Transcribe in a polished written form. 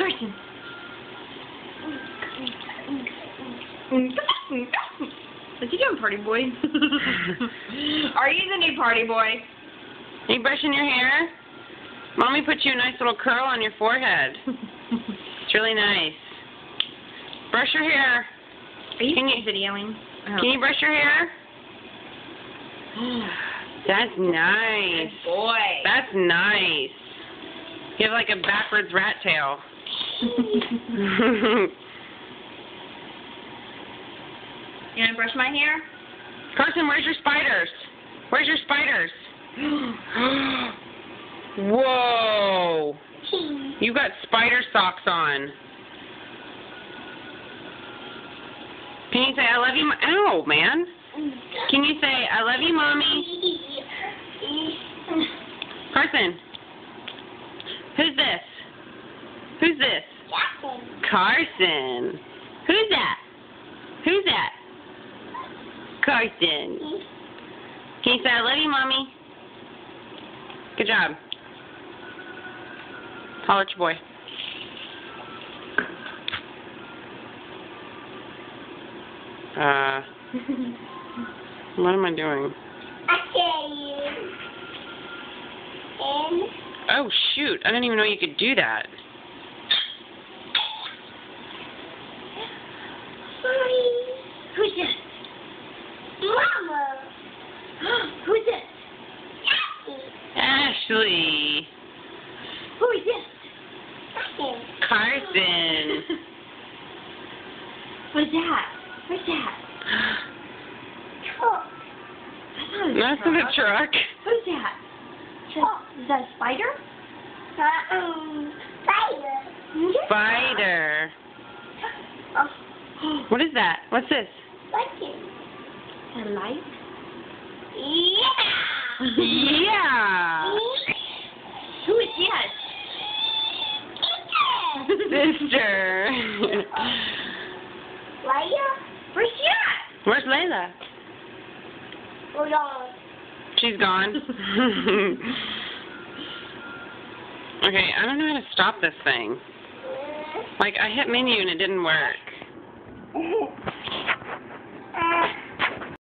Carson. What's he doing, party boy? Are you the new party boy? Are you brushing your hair? Mommy put you a nice little curl on your forehead. It's really nice. Brush your hair. Are you Can you videoing? Oh. Can you brush your hair? That's nice. Good boy. That's nice. You have like a backwards rat tail. You want to brush my hair? Carson, where's your spiders? Where's your spiders? Whoa! You got spider socks on. Can you say, I love you, ow, man. Can you say, I love you, Mommy? Carson. Who's this? Who's this? Carson. Who's that? Who's that? Carson. Can you say, I love you, Mommy? Good job. Holler at your boy. What am I doing? Oh, shoot. I didn't even know you could do that. Who's this? Mama. Who's this? Ashley. Who is this? Carson. What's that? What's that? That's not a truck. Who's that? Is that a spider? Spider. Spider. What is that? What's this? Spider. A light? Yeah. Yeah. Who is this? Sister. Leia? Where's she at? Where's Layla? Hold on. She's gone. Okay, I don't know how to stop this thing. Like, I hit menu and it didn't work.